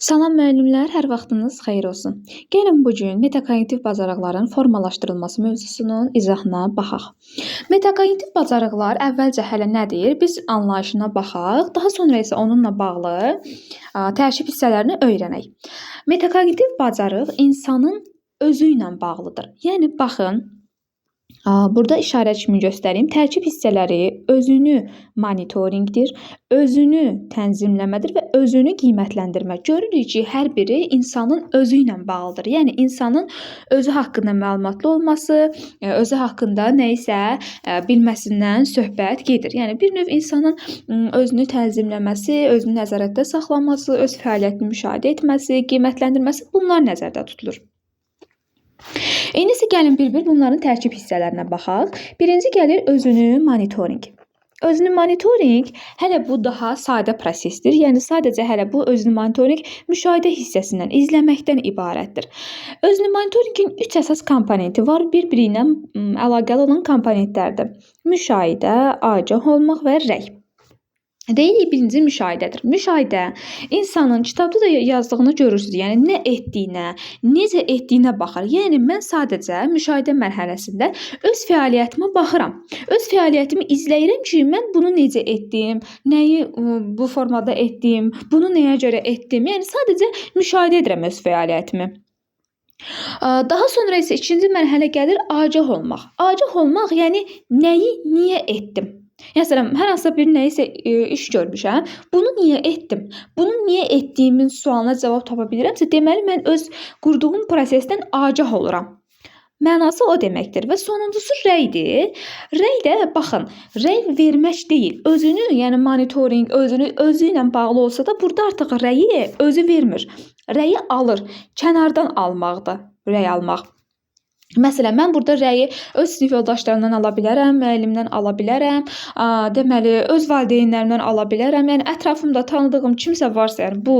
Salam müəllimlər, hər vaxtınız xeyir olsun. Gəlin bu gün metakognitiv bacarıqların formalaşdırılması mövzusunun izahına baxaq. Metakognitiv bacarıqlar əvvəlcə hələ nədir? Biz anlayışına baxaq, daha sonra isə onunla bağlı tərkib hissələrini öyrənək. Metakognitiv bacarıq insanın özü ilə bağlıdır. Yəni baxın, burada işarə kimi göstərim. Tərkib hissələri özünü monitorinqdir, özünü tənzimləmədir və özünü qiymətləndirmə. Görürük ki, hər biri insanın özü ilə bağlıdır. Yəni insanın özü haqqında məlumatlı olması, özü haqqında nə isə bilməsindən söhbət gedir. Yəni bir növ insanın özünü tənzimləməsi, özünü nəzarətdə saxlaması, öz fəaliyyətini müşahidə etməsi, qiymətləndirməsi bunlar nəzərdə tutulur. İndi isə gəlin bir-bir bunların tərkib hissələrinə baxaq. Birinci gəlir özünü monitorinq. Özünü monitorinq hələ bu daha sadə prosesdir. Yəni sadəcə hələ bu özünü monitorinq müşahidə hissəsindən, izləməkdən ibarətdir. Özünü monitorinqin 3 əsas komponenti var. Bir-biri ilə əlaqəli olan komponentlərdir. Müşahidə, agah olmaq və rəy. Deyirik birinci müşahidədir. Müşahidə insanın kitabda da yazdığını görürsünüz. Yəni nə etdiyinə, necə etdiyinə baxır. Yəni mən sadəcə müşahidə mərhələsində öz fəaliyyətimə baxıram. Öz fəaliyyətimi izləyirəm ki, mən bunu necə etdim, nəyi bu formada etdim, bunu nəyə görə etdim. Yəni sadəcə müşahidə edirəm öz fəaliyyətimi. Daha sonra isə ikinci mərhələ gəlir agah olmaq. Agah olmaq yəni nəyi niyə etdim? Məsələn, hər hansısa bir nəyisə iş görmüşəm, bunu niyə etdim? Bunu niyə etdiyimin sualına cavab tapa bilirəmsə, deməli mən öz qurduğum prosesdən agah oluram. Mənası o deməkdir və sonuncusu rəydir. Rəy də baxın, rəy vermək deyil. Özünü, yəni monitorinq, özü ilə bağlı olsa da burada artıq rəyi özü vermir. Rəyi alır. Kənardan almaqdır rəy almaq. Məsələn, mən burada rəyi öz sinif yoldaşlarımdan ala bilərəm, müəllimdən ala bilərəm, deməli, öz valideynlərimdən ala bilərəm. Yəni, ətrafımda tanıdığım kimsə varsa, yəni bu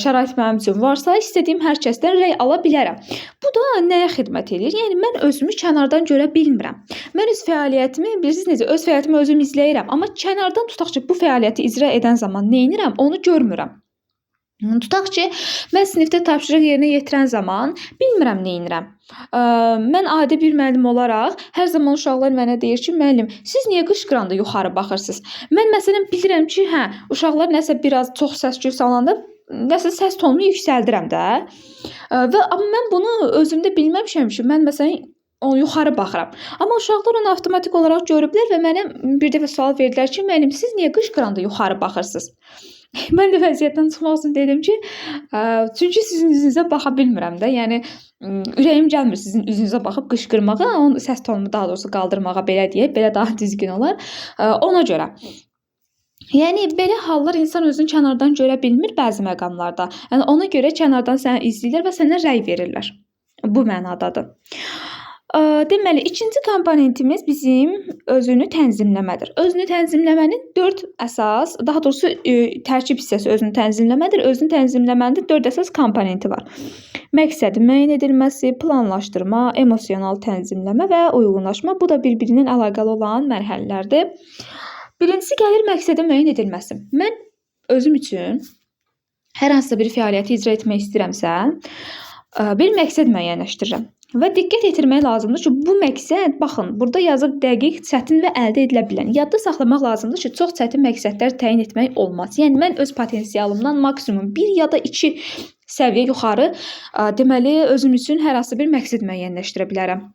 şərait mənim üçün varsa, istədiyim hər kəsdən rəy ala bilərəm. Bu da nəyə xidmət edir? Yəni, mən özümü kənardan görə bilmirəm. Mən öz fəaliyyətimi, bilirsiniz necə, öz fəaliyyətimi özüm izləyirəm. Amma kənardan tutaq ki, bu fəaliyyəti icra edən zaman nə edirəm, onu görmürəm. Tutaq ki, mən sinifdə tapşırıq yerinə yetirən zaman bilmirəm nə edirəm. Mən adi bir müəllim olaraq hər zaman uşaqlar mənə deyir ki, müəllim, siz niyə qışqıranda yuxarı baxırsınız? Mən məsələn bilirəm ki, uşaqlar nəsə biraz çox səs-küy salanda nəsə səs tonunu yüksəldirəm də. Amma mən bunu özümdə bilməmişəm ki, mən məsələn yuxarı baxıram. Amma uşaqlar onu avtomatik olaraq görüblər və mənə bir dəfə sual verdilər ki, müəllim, siz niyə qışqıranda yuxarı baxırsınız? Mən də vəziyyətdən çıxmaq üçün dedim ki, çünki sizin üzünüzə baxa bilmirəm də. Yəni ürəyim gəlmir sizin üzünüzə baxıb qışqırmağa, onun səs tonumu daha doğrusu qaldırmağa belə deyək, belə daha düzgün olar. Ona görə. Yəni belə hallar insan özünü kənardan görə bilmir bəzi məqamlarda. Yəni ona görə kənardan səni izləyirlər və sənə rəy verirlər. Bu mənadadır. Deməli, ikinci komponentimiz bizim özünü tənzimləmədir. Özünü tənzimləmənin 4 əsas, daha doğrusu tərkib hissəsi özünü tənzimləmədir. Özünü tənzimləmənin 4 əsas komponenti var. Məqsədi müəyyən edilməsi, planlaşdırma, emosional tənzimləmə və uyğunlaşma. Bu da bir-birinin əlaqəli olan mərhələlərdir. Birincisi gəlir məqsədi müəyyən edilməsi. Mən özüm üçün hər hansısa bir fəaliyyəti icra etmək istəyirəmsə, bir məqsəd müəyyənləşdirirəm. Və diqqət yetirmək lazımdır ki, bu məqsəd, baxın, burada yazıb dəqiq, çətin və əldə edilə bilən. Yadda saxlamaq lazımdır ki, çox çətin məqsədlər təyin etmək olmaz. Yəni, mən öz potensialımdan maksimum 1 ya da 2 səviyyə yuxarı, deməli, özüm üçün hər hansı bir məqsəd müəyyənləşdirə bilərəm.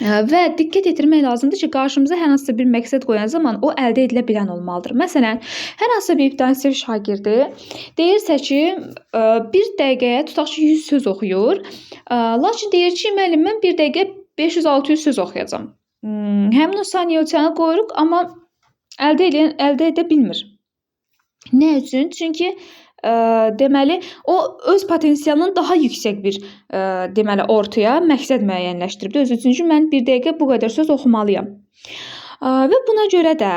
Və diqqət yetirmək lazımdır ki, qarşımıza hər hansısa bir məqsəd qoyan zaman o əldə edilə bilən olmalıdır. Məsələn, hər hansısa bir ibtidai şagirdi deyirsə ki, bir dəqiqəyə tutaq ki, 100 söz oxuyur. Lakin deyir ki, müəllim, mən bir dəqiqə 500-600 söz oxuyacam. Həmin o saniyə ölçəni qoyuruq, amma əldə edə bilmir. Nə üçün? Çünki deməli, o öz potensialının daha yüksək bir deməli, ortaya məqsəd müəyyənləşdiribdir. Öz üçün ki, mən bir dəqiqə bu qədər söz oxumalıyam. Və buna görə də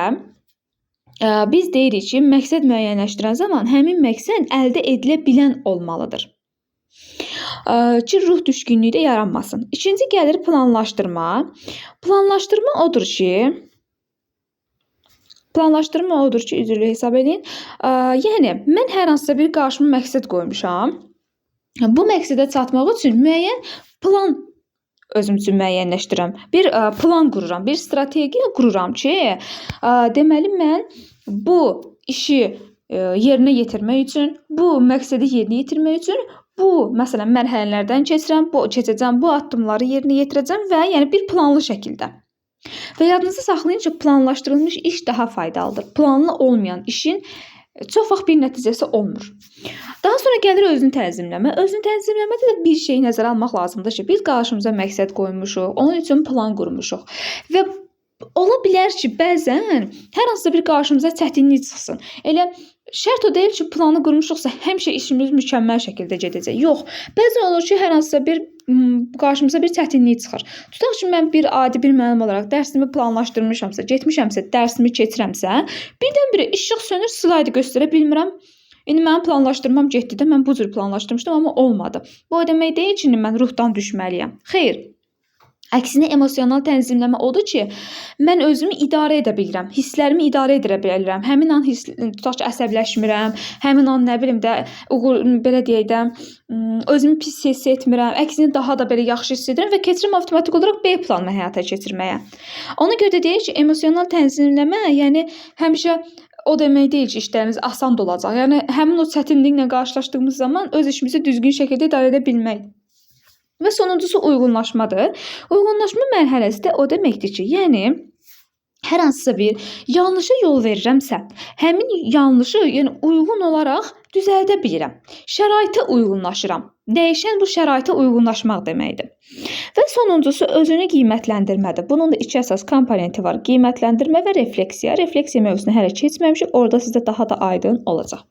biz deyirik ki, məqsəd müəyyənləşdirən zaman həmin məqsəd əldə edilə bilən olmalıdır. Ki, ruh düşkünlüyü də yaranmasın. İkinci gəlir planlaşdırma. Planlaşdırma odur ki, Planlaşdırma odur ki, üzrlü hesab edin. Yəni mən hər hansısa bir qarşıma məqsəd qoymuşam. Bu məqsədə çatmaq üçün müəyyən plan özüm üçün müəyyənləşdirirəm. Bir plan qururam, bir strategiya qururam ki, deməli mən bu işi yerinə yetirmək üçün, bu məqsədi yerinə yetirmək üçün bu məsələn mərhələlərdən keçəcəm, bu addımları yerinə yetirəcəm və yəni bir planlı şəkildə. Və yadınızda saxlayın ki, planlaşdırılmış iş daha faydalıdır. Planlı olmayan işin çox vaxt bir nəticəsi olmur. Daha sonra gəlir özünü tənzimləmə. Özünü tənzimləmədə də bir şey nəzərə almaq lazımdır ki, biz qarşımıza məqsəd qoymuşuq, onun üçün plan qurmuşuq və ola bilər ki, bəzən hər hansısa bir qarşımıza çətinlik çıxsın. Elə şərt o deyil ki, planı qurmuşuqsa həmişə işimiz mükəmməl şəkildə gedəcək. Yox, bəzən olur ki, hər hansısa bir qarşımıza bir çətinlik çıxır. Tutaq ki, mən bir adi bir müəllim olaraq dərsimi planlaşdırmışamsa, getmişəmsə, dərsimi keçirəmsə, birdən-birə işıq sönür, slaydı göstərə bilmirəm. İndi mənim planlaşdırmam getdi də, mən bu cür planlaşdırmışdım, amma olmadı. Bu o demək deyil ki, mən ruhdan düşməliyəm. Xeyr. Əksinə emosional tənzimləmə odur ki, mən özümü idarə edə bilirəm, hisslərimi idarə edə bilirəm. Həmin an tutaq ki, əsəbləşmirəm, həmin an nə bilim də belə deyək də, özümü pis hiss etmirəm. Əksinə daha da belə yaxşı hiss edirəm və keçirəm avtomatik olaraq B planını həyata keçirməyə. Ona görə də deyək ki, emosional tənzimləmə, yəni həmişə o demək deyil ki, işlərimiz asan da olacaq. Yəni həmin o çətinliklə qarşılaşdığımız zaman öz işimizi düzgün şəkildə idarə edə bilmək. Və sonuncusu uyğunlaşmadır. Uyğunlaşma mərhələsi də o deməkdir ki, yəni hər hansısa bir yanlışa yol verirəmsə, həmin yanlışı yəni uyğun olaraq düzəldə bilirəm. Şəraitə uyğunlaşıram. Dəyişən bu şəraitə uyğunlaşmaq deməkdir. Və sonuncusu özünü qiymətləndirmədir. Bunun da iki əsas komponenti var. Qiymətləndirmə və refleksiya. Refleksiya mövzusunu hələ keçməmişik. Orada sizdə daha da aydın olacaq.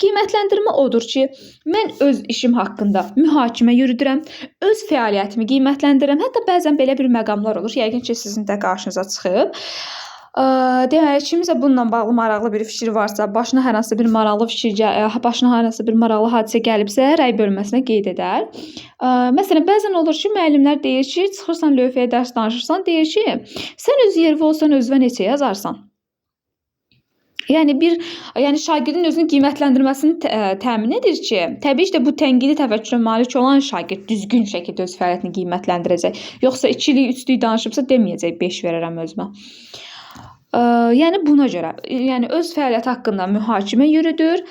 Qiymətləndirmə odur ki, mən öz işim haqqında mühakimə yürüdürəm, öz fəaliyyətimi qiymətləndirirəm. Hətta bəzən belə bir məqamlar olur. Yəqin ki, sizin də qarşınıza çıxıb. Deməli, kimsə bununla bağlı maraqlı bir fikir varsa, başına hər hansı bir maraqlı başına hər hansı bir maraqlı hadisə gəlibsə, rəy bölməsinə qeyd edər. Məsələn, bəzən olur ki, müəllimlər deyir ki, çıxırsan lövhəyə dərs danışırsan, deyir ki, sən öz yerində olsan özünə neçə yazarsan? Yəni şagirdin özünü qiymətləndirməsini təmin edir ki, təbii ki, bu tənqidi təfəkkürə malik olan şagird düzgün şəkildə öz fəaliyyətini qiymətləndirəcək. Yoxsa 2-lik, 3-lük danışıbsa deməyəcək 5 verərəm özümə. Yəni buna görə, yəni öz fəaliyyəti haqqında mühakimə yürüdür,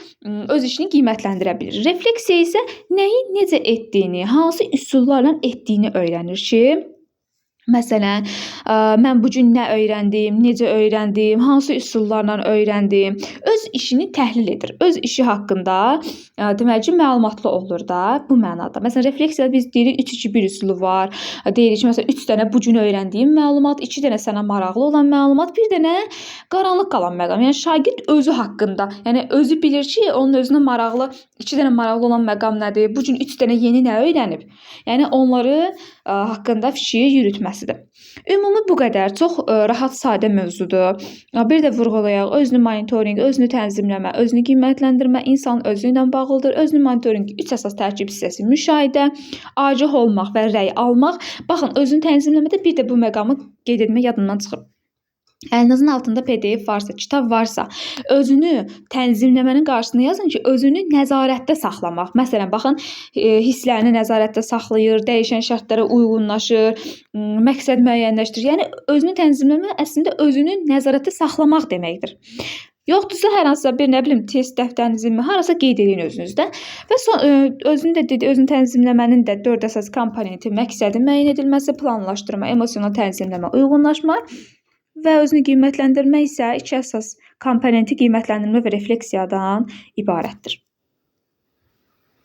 öz işini qiymətləndirə bilir. Refleksiya isə nəyi necə etdiyini, hansı üsullarla etdiyini öyrənir ki, məsələn, mən bu gün nə öyrəndim, necə öyrəndim, hansı üsullarla öyrəndim, öz işini təhlil edir. Öz işi haqqında deməli ki, məlumatlı olur da bu mənada. Məsələn, refleksiyada biz deyirik 3-2-1 üsulu var. Deyirik ki, məsələn 3 dənə bu gün öyrəndiyim məlumat, 2 dənə sənə maraqlı olan məlumat, bir dənə qaranlıq qalan məqam. Yəni şagird özü haqqında, yəni özü bilir ki, onun özünə maraqlı 2 dənə maraqlı olan məqam nədir? Bu gün 3 dənə yeni nə öyrənib? Yəni onları haqqında fikir yürütməsidir. Ümumi bu qədər. Çox rahat, sadə mövzudur. Bir də vurğulayaq, özünü monitorinq, özünü tənzimləmə, özünü qiymətləndirmə, insan özü ilə bağlıdır. Özünü monitorinq 3 əsas tərkib hissəsi müşahidə, agah olmaq və rəy almaq. Baxın, özünü tənzimləmədə bir də bu məqamı qeyd etmək yadından çıxıb. Əlinizin altında PDF varsa, kitab varsa, özünü tənzimləmənin qarşısına yazın ki, özünü nəzarətdə saxlamaq. Məsələn, baxın, hisslərini nəzarətdə saxlayır, dəyişən şərtlərə uyğunlaşır, məqsəd müəyyənləşdirir. Yəni, özünü tənzimləmə əslində özünü nəzarətdə saxlamaq deməkdir. Yoxdursa hər hansısa bir, nə bilim, test dəftərinizin harasa qeyd edin özünüzdə. Və özünü tənzimləmənin də 4 əsas komponenti məqsədin müəyyən edilməsi, planlaşdırma, emosional tənzimləmə, uyğunlaşma və özünü qiymətləndirmə isə 2 əsas komponenti qiymətləndirmə və refleksiyadan ibarətdir.